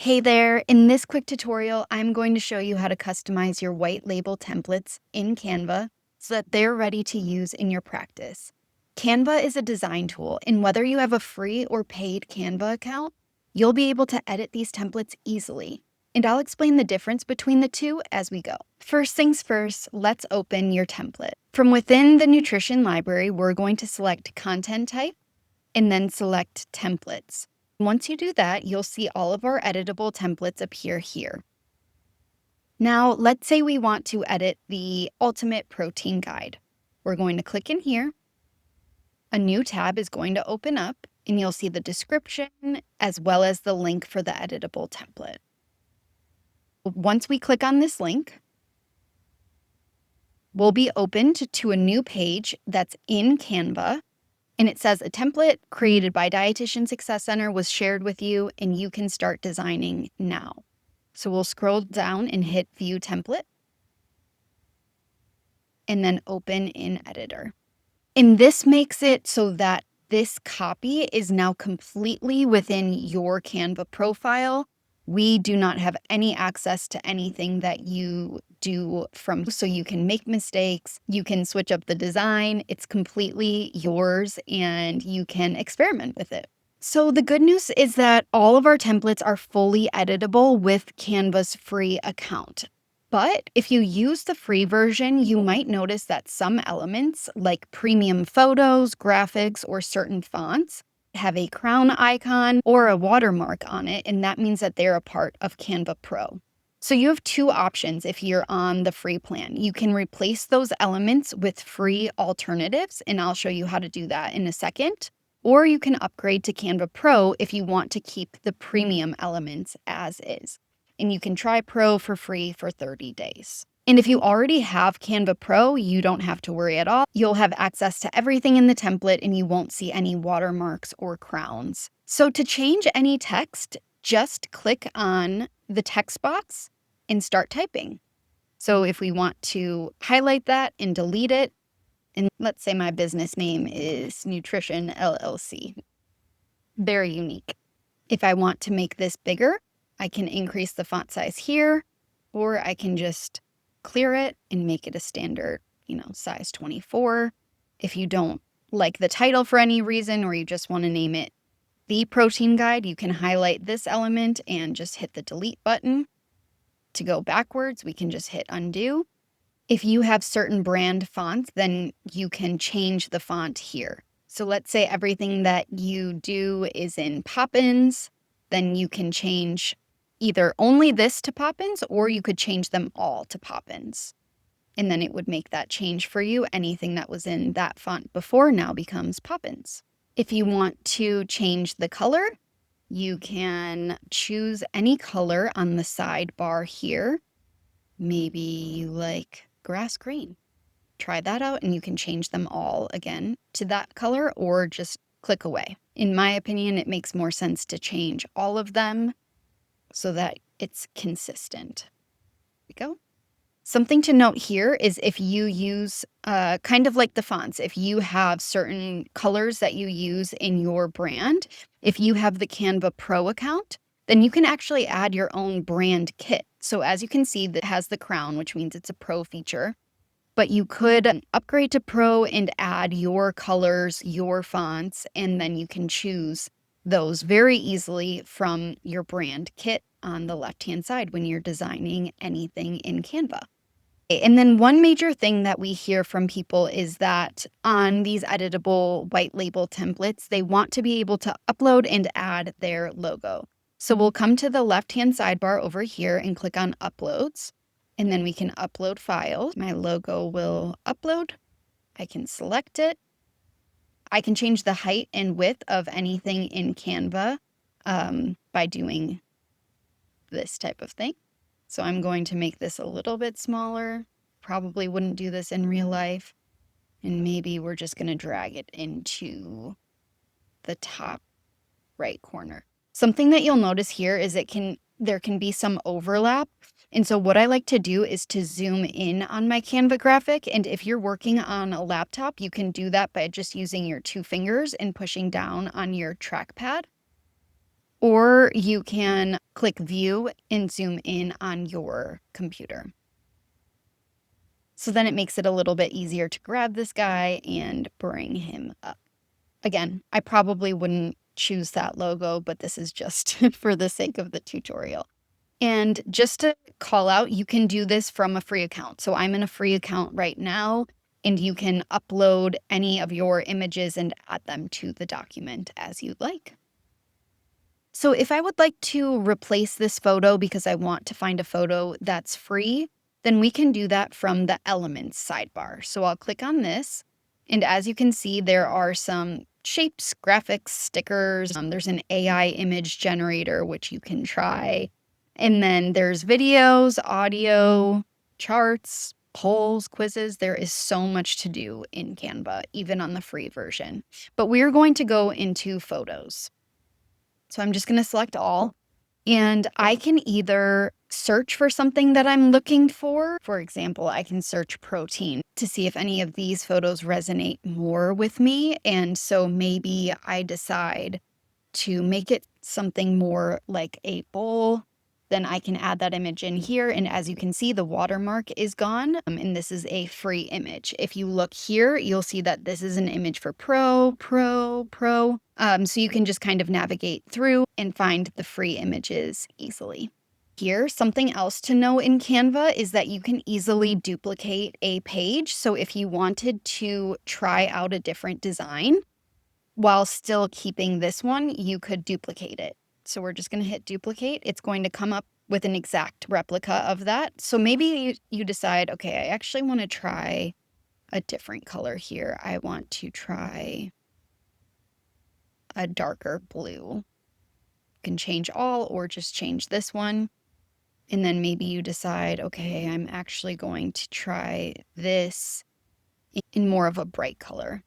Hey there, in this quick tutorial, I'm going to show you how to customize your white label templates in Canva so that they're ready to use in your practice. Canva is a design tool, and whether you have a free or paid Canva account, you'll be able to edit these templates easily. And I'll explain the difference between the two as we go. First things first, let's open your template. From within the nutrition library, we're going to select content type and then select templates. Once you do that, you'll see all of our editable templates appear here. Now, let's say we want to edit the ultimate protein guide. We're going to click in here. A new tab is going to open up, and you'll see the description as well as the link for the editable template. Once we click on this link, we'll be opened to a new page that's in Canva. And it says a template created by Dietitian Success Center was shared with you, and you can start designing now. So we'll scroll down and hit View Template, and then Open in Editor. And this makes it so that this copy is now completely within your Canva profile. We do not have any access to anything that you do so you can make mistakes, you can switch up the design, it's completely yours, and you can experiment with it. So the good news is that all of our templates are fully editable with Canva's free account. But if you use the free version, you might notice that some elements, like premium photos, graphics, or certain fonts, have a crown icon or a watermark on it, and that means that they're a part of Canva Pro. So you have two options if you're on the free plan. You can replace those elements with free alternatives, and I'll show you how to do that in a second. Or you can upgrade to Canva Pro if you want to keep the premium elements as is. And you can try Pro for free for 30 days. And if you already have Canva Pro, you don't have to worry at all. You'll have access to everything in the template and you won't see any watermarks or crowns. So to change any text, just click on the text box and start typing. So if we want to highlight that and delete it, and let's say my business name is Nutrition LLC. Very unique. If I want to make this bigger, I can increase the font size here, or I can just clear it and make it a standard, size 24. If you don't like the title for any reason, or you just want to name it The Protein Guide, you can highlight this element and just hit the delete button. To go backwards, we can just hit undo. If you have certain brand fonts, then you can change the font here. So let's say everything that you do is in Poppins, then you can change either only this to Poppins, or you could change them all to Poppins. And then it would make that change for you. Anything that was in that font before now becomes Poppins. If you want to change the color, you can choose any color on the sidebar here. Maybe you like grass green. Try that out and you can change them all again to that color or just click away. In my opinion, it makes more sense to change all of them so that it's consistent. There we go. Something to note here is if you use kind of like the fonts, if you have certain colors that you use in your brand, if you have the Canva Pro account, then you can actually add your own brand kit. So as you can see, that has the crown, which means it's a Pro feature. But you could upgrade to Pro and add your colors, your fonts, and then you can choose those very easily from your brand kit on the left-hand side when you're designing anything in Canva. And then one major thing that we hear from people is that on these editable white label templates, they want to be able to upload and add their logo. So we'll come to the left-hand sidebar over here and click on Uploads, and then we can upload files. My logo will upload. I can select it. I can change the height and width of anything in Canva by doing this type of thing. So I'm going to make this a little bit smaller. Probably wouldn't do this in real life. And maybe we're just going to drag it into the top right corner. Something that you'll notice here is there can be some overlap. And so what I like to do is to zoom in on my Canva graphic. And if you're working on a laptop, you can do that by just using your two fingers and pushing down on your trackpad. or you can click view and zoom in on your computer. So then it makes it a little bit easier to grab this guy and bring him up. Again, I probably wouldn't choose that logo, but this is just for the sake of the tutorial. And just to call out, you can do this from a free account. So I'm in a free account right now, and you can upload any of your images and add them to the document as you'd like. So if I would like to replace this photo because I want to find a photo that's free, then we can do that from the Elements sidebar. So I'll click on this, and as you can see, there are some shapes, graphics, stickers. There's an AI image generator, which you can try. And then there's videos, audio, charts, polls, quizzes. There is so much to do in Canva, even on the free version. But we're going to go into photos. So I'm just going to select all, and I can either search for something that I'm looking for. For example, I can search protein to see if any of these photos resonate more with me. And so maybe I decide to make it something more like a bowl. Then I can add that image in here. And as you can see, the watermark is gone. And this is a free image. If you look here, you'll see that this is an image for Pro. So you can just kind of navigate through and find the free images easily. Here, something else to know in Canva is that you can easily duplicate a page. So if you wanted to try out a different design while still keeping this one, you could duplicate it. So we're just going to hit duplicate. It's going to come up with an exact replica of that. So maybe you decide, okay, I actually want to try a different color here. I want to try a darker blue. You can change all or just change this one. And then maybe you decide, okay, I'm actually going to try this in more of a bright color.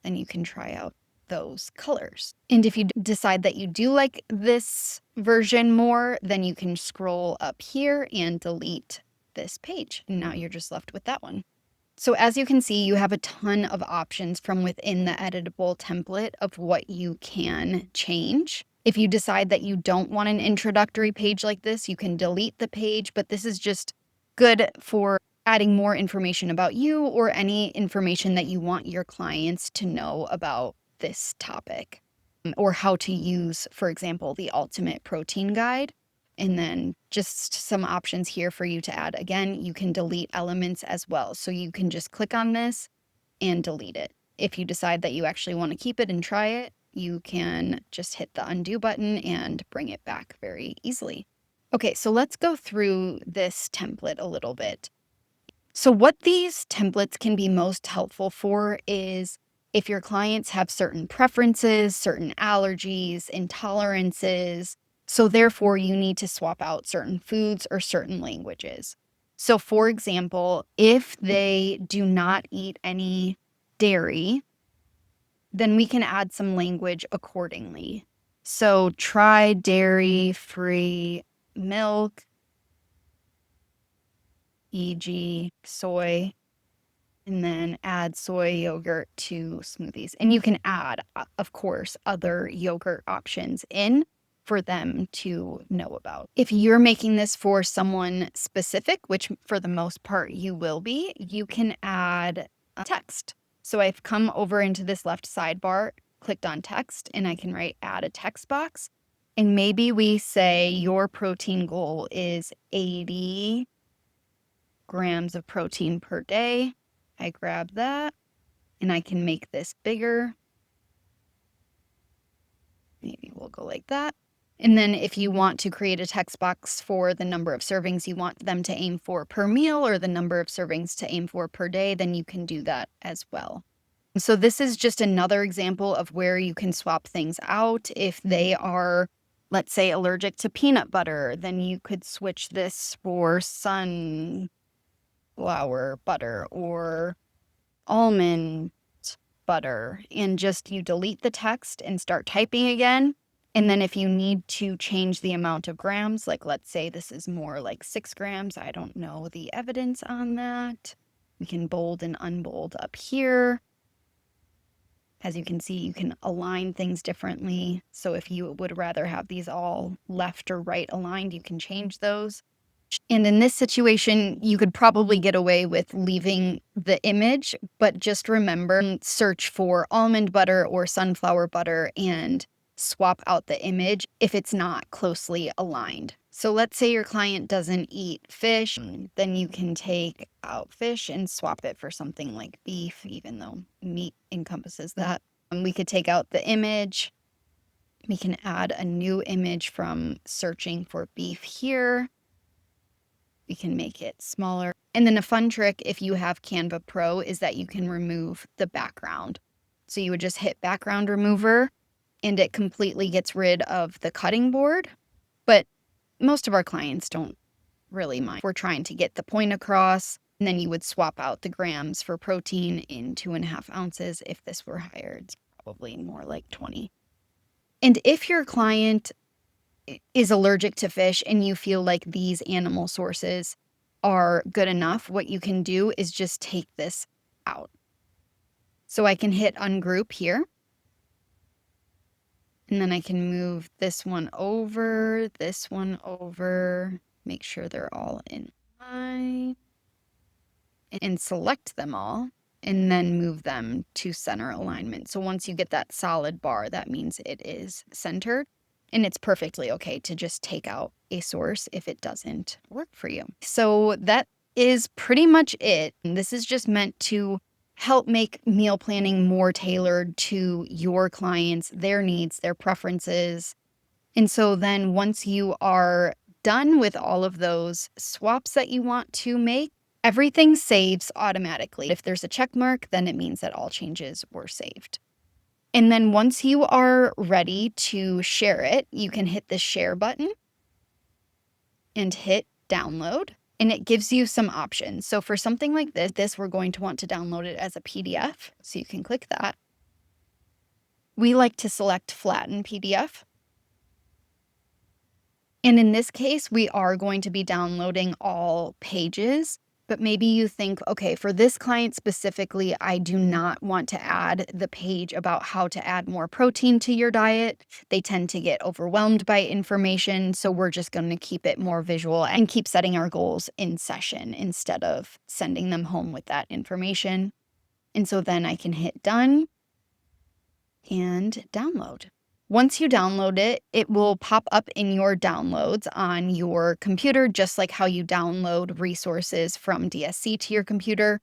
Then you can try out those colors. And if you decide that you do like this version more, then you can scroll up here and delete this page. And now you're just left with that one. So as you can see, you have a ton of options from within the editable template of what you can change. If you decide that you don't want an introductory page like this, you can delete the page, but this is just good for adding more information about you or any information that you want your clients to know about this topic, or how to use, for example, the Ultimate Protein Guide. And then just some options here for you to add. Again, you can delete elements as well. So you can just click on this and delete it. If you decide that you actually want to keep it and try it, you can just hit the undo button and bring it back very easily. Okay, so let's go through this template a little bit. So what these templates can be most helpful for is if your clients have certain preferences, certain allergies, intolerances, so therefore you need to swap out certain foods or certain languages. So for example, if they do not eat any dairy, then we can add some language accordingly. So try dairy-free milk, e.g. soy, and then add soy yogurt to smoothies. And you can add, of course, other yogurt options in for them to know about. If you're making this for someone specific, which for the most part you will be, you can add text. So I've come over into this left sidebar, clicked on text, and I can write add a text box. And maybe we say your protein goal is 80 grams of protein per day. I grab that and I can make this bigger. Maybe we'll go like that. And then if you want to create a text box for the number of servings you want them to aim for per meal or the number of servings to aim for per day, then you can do that as well. So this is just another example of where you can swap things out. If they are, let's say, allergic to peanut butter, then you could switch this for sunflower butter or almond butter, and just you delete the text and start typing again. And then if you need to change the amount of grams, like let's say this is more like 6 grams, I don't know the evidence on that. We can bold and unbold up here. As you can see, you can align things differently. So if you would rather have these all left or right aligned, you can change those. And in this situation, you could probably get away with leaving the image, but just remember, search for almond butter or sunflower butter and swap out the image if it's not closely aligned. So let's say your client doesn't eat fish, then you can take out fish and swap it for something like beef, even though meat encompasses that. And we could take out the image. We can add a new image from searching for beef here. We can make it smaller. And then a fun trick if you have Canva Pro is that you can remove the background. So you would just hit background remover and it completely gets rid of the cutting board. But most of our clients don't really mind. We're trying to get the point across. And then you would swap out the grams for protein in 2.5 ounces. If this were higher, it's probably more like 20. And if your client is allergic to fish and you feel like these animal sources are good enough, what you can do is just take this out. So I can hit ungroup here. And then I can move this one over, make sure they're all in line, and select them all, and then move them to center alignment. So once you get that solid bar, that means it is centered. And it's perfectly okay to just take out a source if it doesn't work for you. So that is pretty much it. And this is just meant to help make meal planning more tailored to your clients, their needs, their preferences. And so then once you are done with all of those swaps that you want to make, everything saves automatically. If there's a check mark, then it means that all changes were saved. And then once you are ready to share it, you can hit the share button and hit download. And it gives you some options. So for something like this, we're going to want to download it as a PDF. So you can click that. We like to select flatten PDF. And in this case, we are going to be downloading all pages. But maybe you think, okay, for this client specifically, I do not want to add the page about how to add more protein to your diet. They tend to get overwhelmed by information. So we're just going to keep it more visual and keep setting our goals in session instead of sending them home with that information. And so then I can hit done and download. Once you download it, it will pop up in your downloads on your computer, just like how you download resources from DSC to your computer.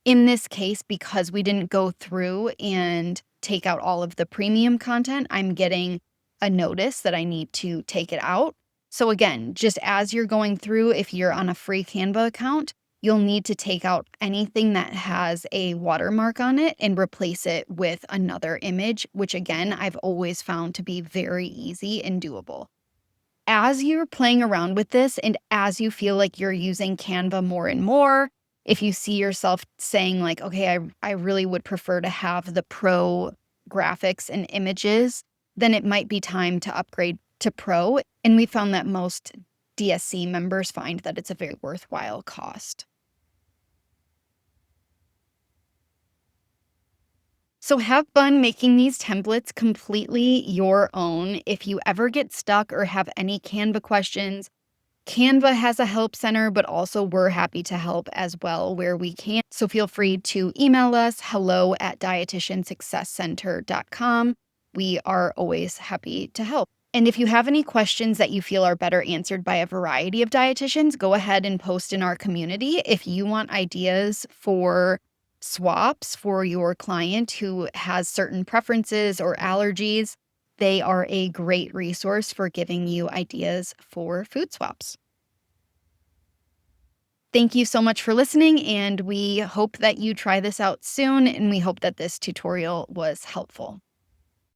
In this case, because we didn't go through and take out all of the premium content, I'm getting a notice that I need to take it out. So again, just as you're going through, if you're on a free Canva account, you'll need to take out anything that has a watermark on it and replace it with another image, which again, I've always found to be very easy and doable. As you're playing around with this and as you feel like you're using Canva more and more, if you see yourself saying like, okay, I really would prefer to have the pro graphics and images, then it might be time to upgrade to Pro. And we found that most DSC members find that it's a very worthwhile cost. So have fun making these templates completely your own. If you ever get stuck or have any Canva questions, Canva has a help center, but also we're happy to help as well where we can. So feel free to email us hello@dietitiansuccesscenter.com. We are always happy to help. And if you have any questions that you feel are better answered by a variety of dietitians, go ahead and post in our community. If you want ideas for swaps for your client who has certain preferences or allergies, they are a great resource for giving you ideas for food swaps. Thank you so much for listening, and we hope that you try this out soon, and we hope that this tutorial was helpful.